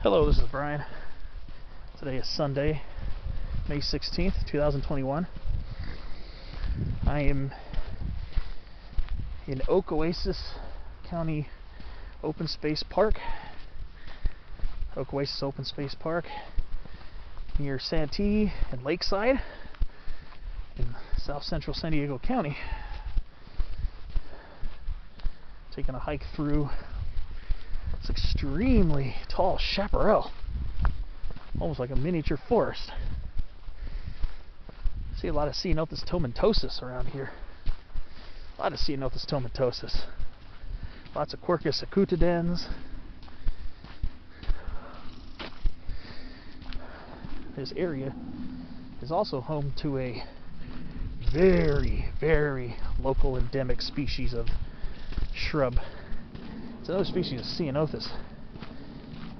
Hello, this is Brian. Today is Sunday, May 16th, 2021. I am in Oakoasis County Open Space Park, Oakoasis Open Space Park, near Santee and Lakeside in south central San Diego County. Taking a hike through this extremely tall chaparral, almost like a miniature forest. See a lot of Ceanothus tomentosus around here. A lot of Ceanothus tomentosus. Lots of Quercus acutidens. This area is also home to a very, very local endemic species of shrub. It's another species of Ceanothus.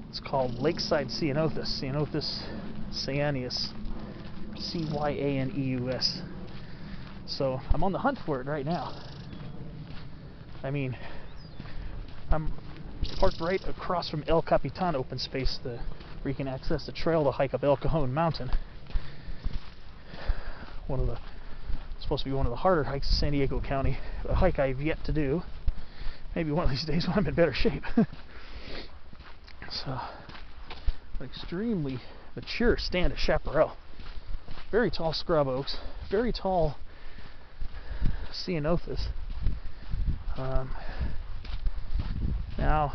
It's called Lakeside Ceanothus, Ceanothus cyaneus, C-Y-A-N-E-U-S. So I'm on the hunt for it right now. I mean, I'm parked right across from El Capitan open space, where you can access the trail to hike up El Cajon Mountain. Supposed to be one of the harder hikes in San Diego County. A hike I've yet to do. Maybe one of these days when I'm in better shape. So, an extremely mature stand of chaparral. Very tall scrub oaks. Very tall Ceanothus. Now,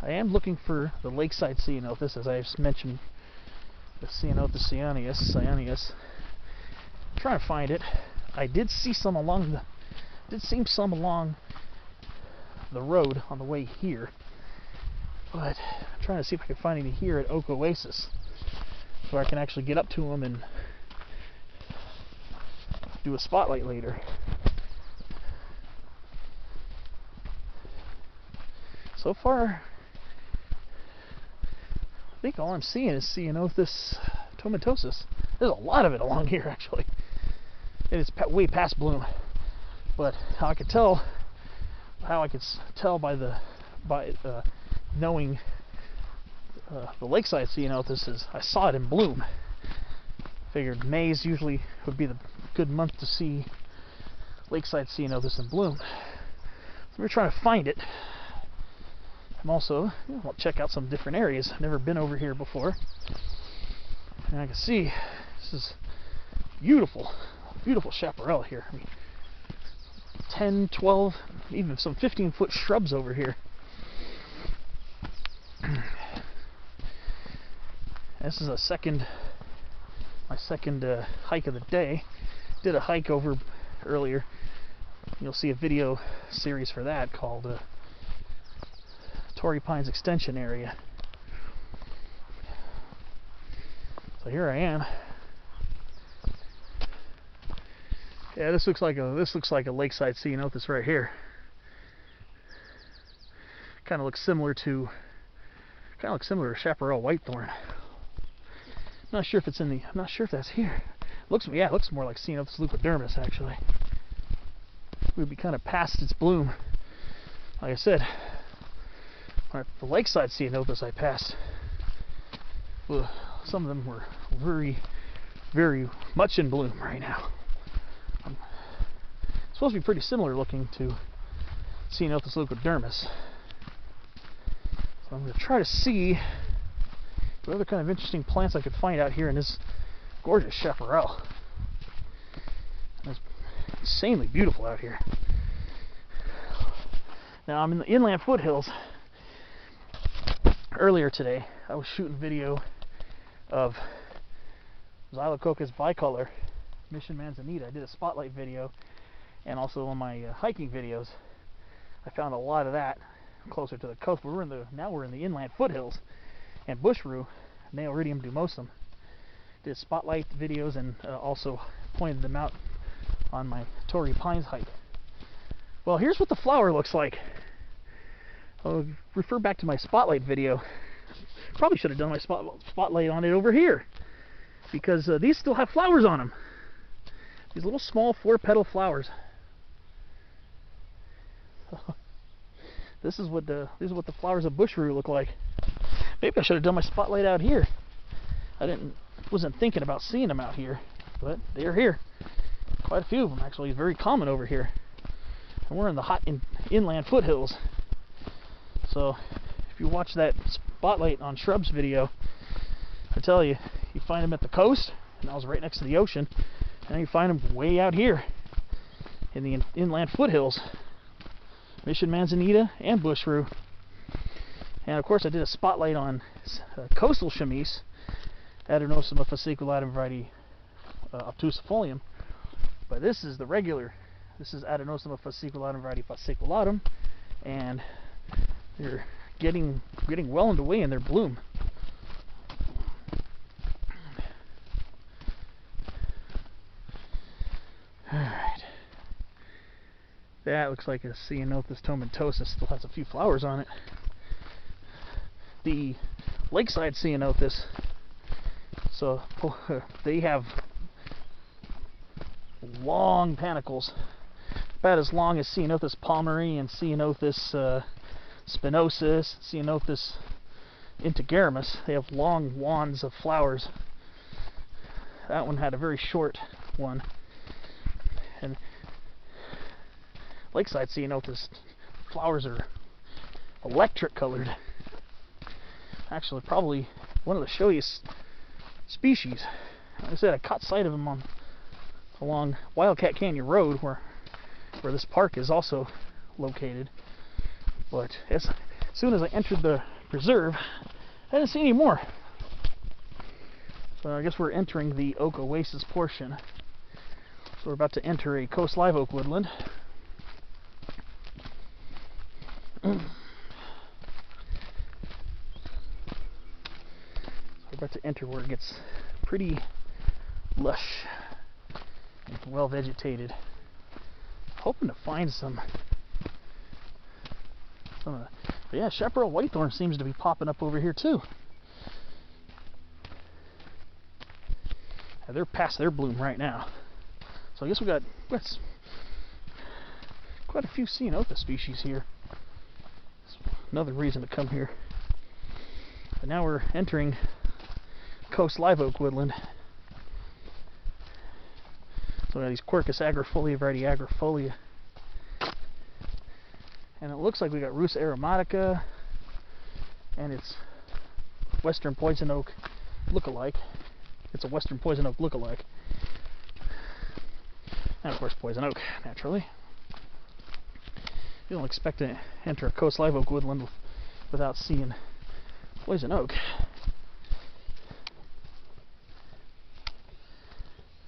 I am looking for the Lakeside Ceanothus, as I've mentioned, the Ceanothus cyaneus. I'm trying to find it. I did see some along the road on the way here, but I'm trying to see if I can find any here at Oakoasis, where I can actually get up to them and do a spotlight later. So far, I think all I'm seeing is Ceanothus tomentosus. There's a lot of it along here, actually. It is way past bloom, but how I could tell by knowing the Lakeside Ceanothus is I saw it in bloom. Figured May's usually would be the good month to see Lakeside Ceanothus in bloom. So we're trying to find it. I'm also I'll check out some different areas. I've never been over here before, and I can see this is beautiful chaparral here. I mean, 10, 12, even some 15-foot shrubs over here. This is my second hike of the day. Did a hike over earlier. You'll see a video series for that called Torrey Pines Extension Area. So here I am. Yeah, this looks like a Lakeside Ceanothus right here. Kind of looks similar to chaparral whitethorn. I'm not sure if that's here. It looks more like Ceanothus leucodermis actually. It would be kind of past its bloom. Like I said, the Lakeside Ceanothus I passed, some of them were very, very much in bloom right now. It's supposed to be pretty similar looking to Ceanothus leucodermis. So I'm going to try to see what other kind of interesting plants I could find out here in this gorgeous chaparral. It's insanely beautiful out here. Now I'm in the inland foothills. Earlier today I was shooting video of Xylococcus bicolor, Mission Manzanita. I did a spotlight video, and also on my hiking videos I found a lot of that closer to the coast. But now we're in the inland foothills, and bushru, Neoridium dumosum. Did spotlight videos and also pointed them out on my Torrey Pines hike. Well, here's what the flower looks like. I'll refer back to my spotlight video. Probably should have done my spotlight on it over here, because these still have flowers on them. These little small 4-petal flowers. This is what the flowers of bushru look like. Maybe I should have done my spotlight out here. Wasn't thinking about seeing them out here, but they're here. Quite a few of them, actually. It's very common over here. And we're in the hot inland foothills. So if you watch that spotlight on shrubs video, I tell you, you find them at the coast, and I was right next to the ocean, and you find them way out here in the inland foothills. Mission manzanita and bush rue. And of course I did a spotlight on coastal chamise, Adenosoma fasciculatum variety obtusifolium. But this is the regular. This is Adenosoma fasciculatum variety fasciculatum, and they're getting well underway in their bloom. Alright. That looks like a Ceanothus tomentosus. Still has a few flowers on it. The Lakeside Ceanothus, so they have long panicles, about as long as Ceanothus palmeri and Ceanothus spinosus, Ceanothus integramus. They have long wands of flowers. That one had a very short one. And Lakeside Ceanothus flowers are electric colored. Actually, probably one of the showiest species. Like I said, I caught sight of them along Wildcat Canyon Rd, where this park is also located. But as soon as I entered the preserve, I didn't see any more. So I guess we're entering the Oakoasis portion. So we're about to enter a coast live oak woodland. We're about to enter where it gets pretty lush and well vegetated. Hoping to find some of the, but yeah, chaparral whitethorn seems to be popping up over here too. They're past their bloom right now. So I guess we got quite a few Ceanothus species here. That's another reason to come here. But now we're entering coast live oak woodland. So we got these Quercus agrifolia variety agrifolia. And it looks like we got Rus aromatica and its western poison oak look-alike. It's a western poison oak look-alike. And of course poison oak, naturally. You don't expect to enter a coast live oak woodland without seeing poison oak.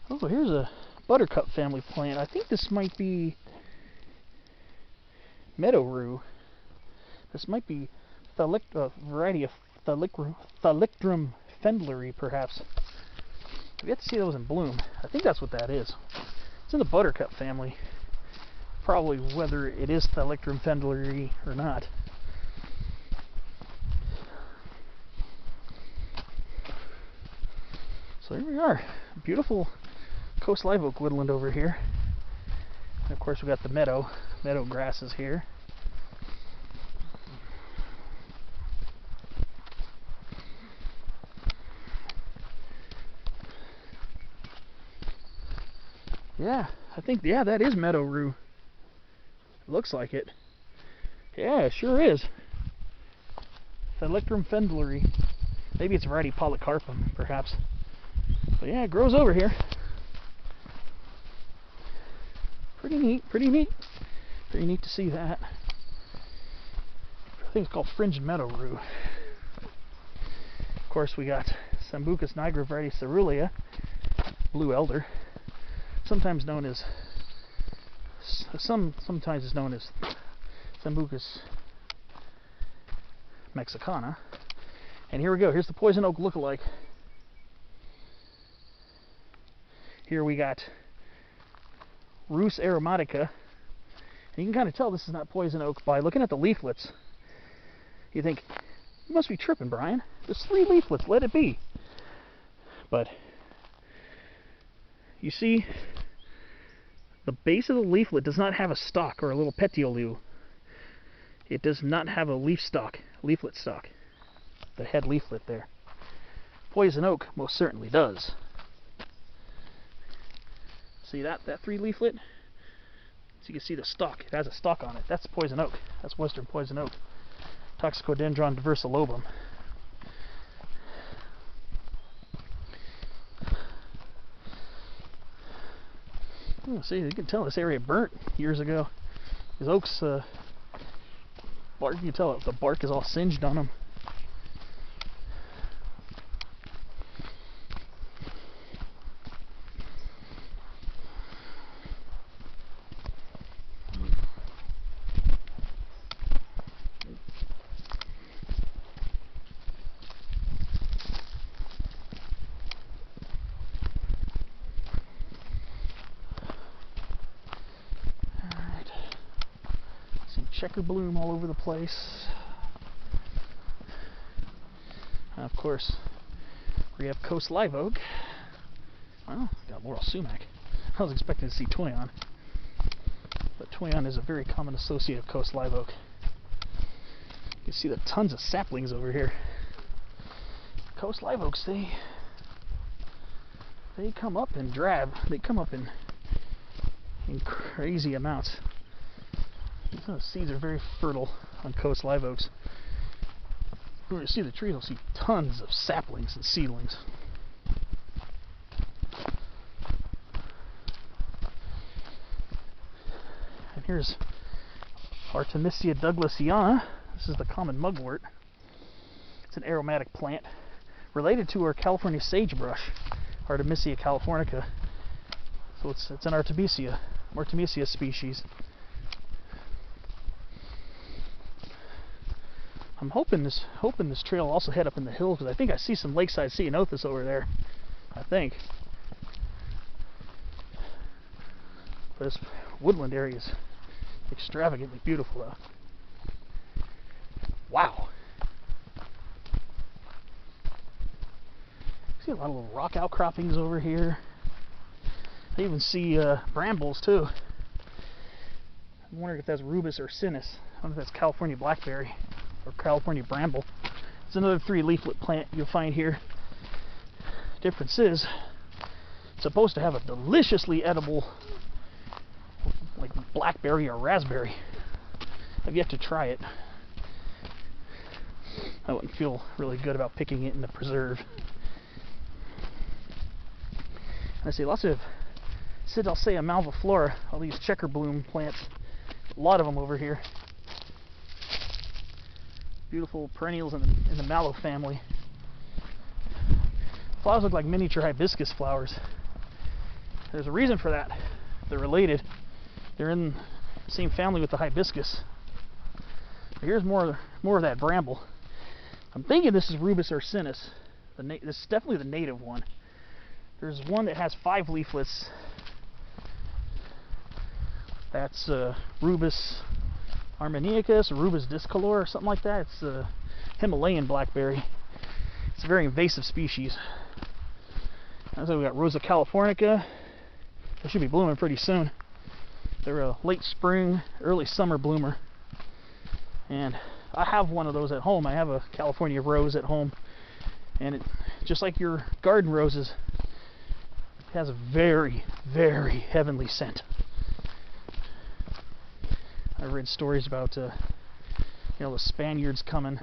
Oh, here's a buttercup family plant. I think this might be Meadow rue. This might be a variety of Thalictrum fendleri, perhaps. I've yet to see those in bloom. I think that's what that is. It's in the buttercup family. Probably whether it is Thalictrum fendleri or not. So here we are. Beautiful coast live oak woodland over here. And of course we got the meadow grasses here. Yeah, I think, yeah, that is meadow rue. It looks like it. Yeah, it sure is. Thalictrum fendleri. Maybe it's variety polycarpum, perhaps. But yeah, it grows over here. Pretty neat, pretty neat. Pretty neat to see that. I think it's called fringed meadow rue. Of course, we got Sambucus nigra variety cerulea, blue elder, sometimes known as sometimes it's known as Sambucus mexicana. And here we go. Here's the poison oak look-alike. Here we got Rus aromatica. And you can kind of tell this is not poison oak by looking at the leaflets. You think, you must be tripping, Brian. There's 3 leaflets, let it be. But you see, the base of the leaflet does not have a stalk or a little petiole. It does not have a leaflet stalk. the head leaflet there. Poison oak most certainly does. See that 3 leaflet? So you can see the stalk. It has a stalk on it. That's poison oak. That's western poison oak. Toxicodendron diversilobum. Oh, see, you can tell this area burnt years ago. These oaks, bark, you can tell the bark is all singed on them. Checker bloom all over the place. And of course, we have coast live oak. Well, got laurel sumac. I was expecting to see toyon, but toyon is a very common associate of coast live oak. You can see the tons of saplings over here. Coast live oaks, they come up in drab. They come up in crazy amounts. The seeds are very fertile on coast live oaks. When you see the trees, you'll see tons of saplings and seedlings. And here's Artemisia douglasiana. This is the common mugwort. It's an aromatic plant related to our California sagebrush, Artemisia californica. So it's an Artemisia species. I'm hoping this trail will also head up in the hills, because I think I see some Lakeside Ceanothus over there. I think. But this woodland area is extravagantly beautiful, though. Wow! See a lot of little rock outcroppings over here. I even see brambles too. I'm wondering if that's rubus or cyaneus. I wonder if that's California blackberry or California bramble. It's another 3 leaflet plant you'll find here. Difference is, it's supposed to have a deliciously edible, like blackberry or raspberry. I've yet to try it. I wouldn't feel really good about picking it in the preserve. And I see lots of Cidalcea malviflora, all these checker bloom plants. A lot of them over here. Beautiful perennials in the mallow family. Flowers look like miniature hibiscus flowers. There's a reason for that. They're related. They're in the same family with the hibiscus. But here's more of that bramble. I'm thinking this is rubus or cyaneus. This is definitely the native one. There's one that has 5 leaflets. That's rubus armeniacus, or rubus discolor, or something like that. It's a Himalayan blackberry. It's a very invasive species. So we got Rosa californica. They should be blooming pretty soon. They're a late spring, early summer bloomer. And I have one of those at home. I have a California rose at home. And it, just like your garden roses, it has a very, very heavenly scent. I read stories about the Spaniards coming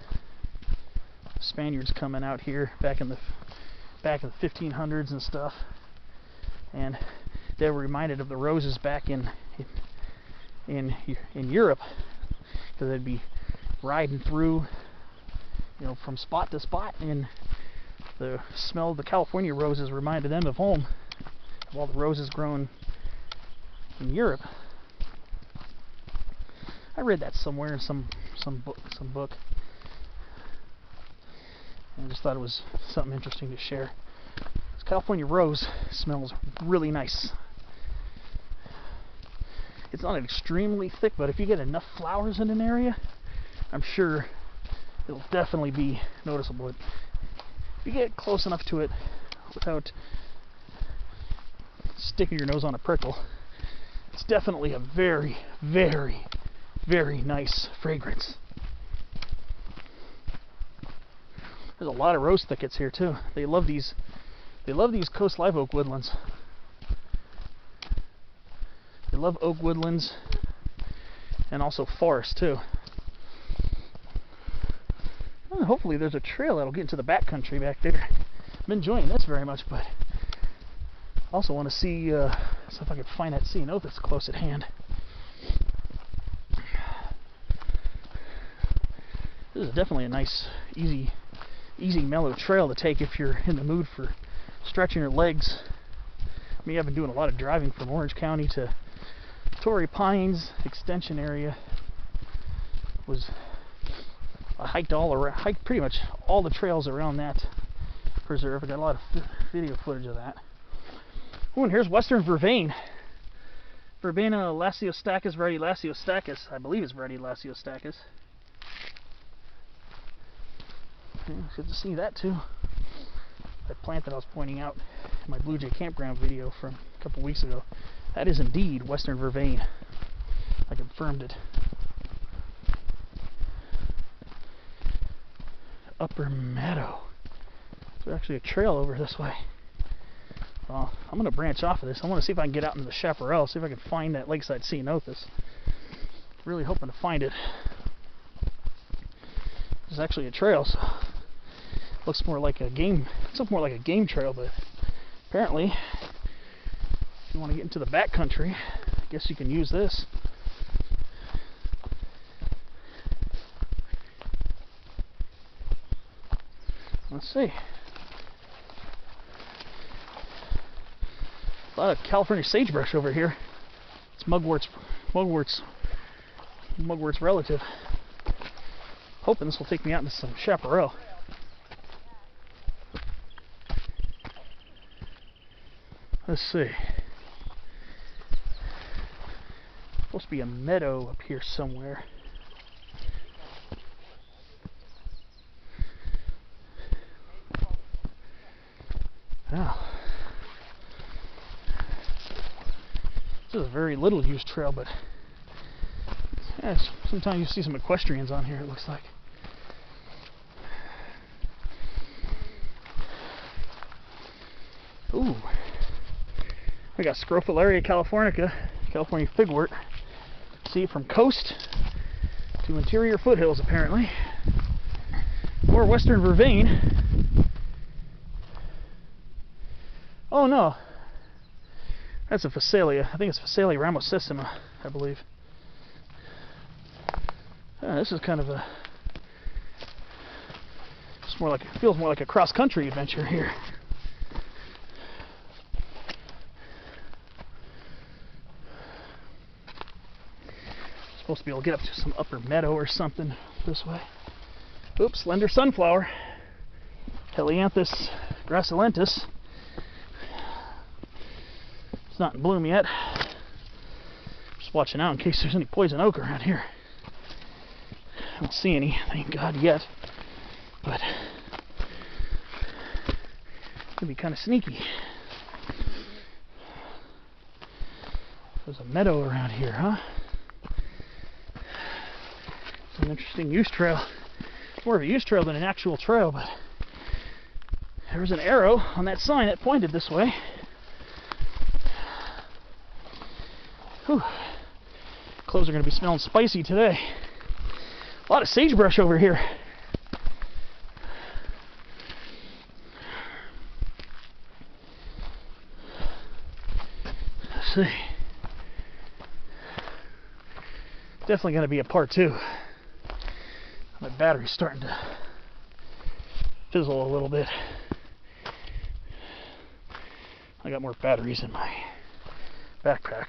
out here back in the 1500s and stuff, and they were reminded of the roses back in Europe, because they'd be riding through, from spot to spot, and the smell of the California roses reminded them of home, of all the roses grown in Europe. I read that somewhere in some book. And I just thought it was something interesting to share. This California rose smells really nice. It's not extremely thick, but if you get enough flowers in an area, I'm sure it'll definitely be noticeable. If you get close enough to it without sticking your nose on a prickle, it's definitely a very, very, very nice fragrance. There's a lot of rose thickets here too. They love these coast live oak woodlands. They love oak woodlands and also forest too. Well, hopefully there's a trail that'll get into the backcountry back there. I'm enjoying this very much, but I also want to see if I can find that Ceanothus close at hand. This is definitely a nice, easy mellow trail to take if you're in the mood for stretching your legs. I mean, I've been doing a lot of driving from Orange County to Torrey Pines extension area. I hiked pretty much all the trails around that preserve. I got a lot of video footage of that. Oh, and here's western vervain. Verbena lasiostachys, varietilasiostachys. I believe it's varietilasiostachys. Good to see that too. That plant that I was pointing out in my Blue Jay campground video from a couple weeks ago. That is indeed western vervain. I confirmed it. Upper Meadow. There's actually a trail over this way. Well, I'm going to branch off of this. I want to see if I can get out into the chaparral, see if I can find that Lakeside Ceanothus. Really hoping to find it. There's actually a trail, so it looks more like a game. It's more like a game trail, but apparently, if you want to get into the backcountry, I guess you can use this. Let's see. A lot of California sagebrush over here. It's Mugwort's relative. Hoping this will take me out into some chaparral. Let's see. Supposed to be a meadow up here somewhere. Oh. This is a very little used trail, but yeah, sometimes you see some equestrians on here, it looks like. Ooh. We got Scrophularia californica, California figwort. See, from coast to interior foothills, apparently. Or western vervain. Oh no. That's a Phacelia. I think it's Phacelia ramosissima, I believe. This is kind of a... It feels more like a cross-country adventure here. Supposed to be able to get up to some upper meadow or something this way. Oops, slender sunflower. Helianthus gracilentus. It's not in bloom yet. Just watching out in case there's any poison oak around here. I don't see any, thank God, yet. But it could be kind of sneaky. There's a meadow around here, huh? It's an interesting use trail. It's more of a use trail than an actual trail, but there was an arrow on that sign that pointed this way. Whew. Clothes are going to be smelling spicy today. A lot of sagebrush over here. Let's see. Definitely going to be a part 2. My battery's starting to fizzle a little bit. I got more batteries in my backpack.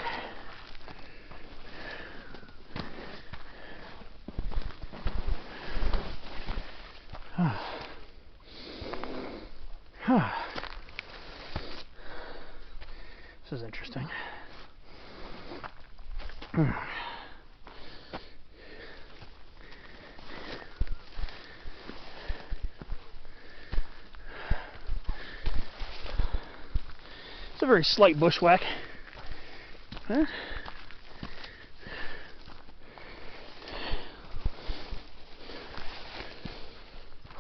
This is interesting. It's a very slight bushwhack. Huh?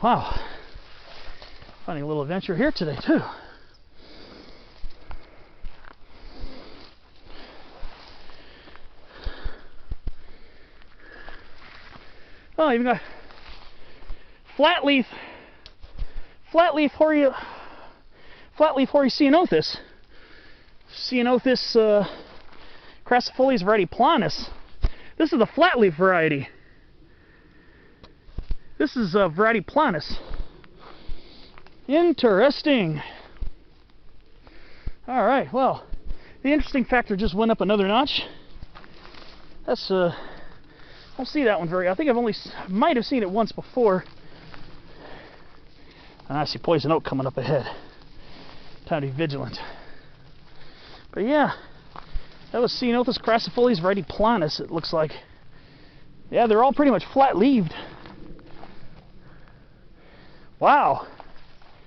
Wow. Finding a little adventure here today too. Oh, even got flatleaf hoary Ceanothus. Ceanothus crassifolius variety planus. This is the flatleaf variety. This is variety planus. Interesting. All right. Well, the interesting factor just went up another notch. That's I don't see that one very. I think might have seen it once before. And I see poison oak coming up ahead. Time to be vigilant. But yeah, that was Ceanothus crassifolius variety planus. It looks like. Yeah, they're all pretty much flat-leaved. Wow.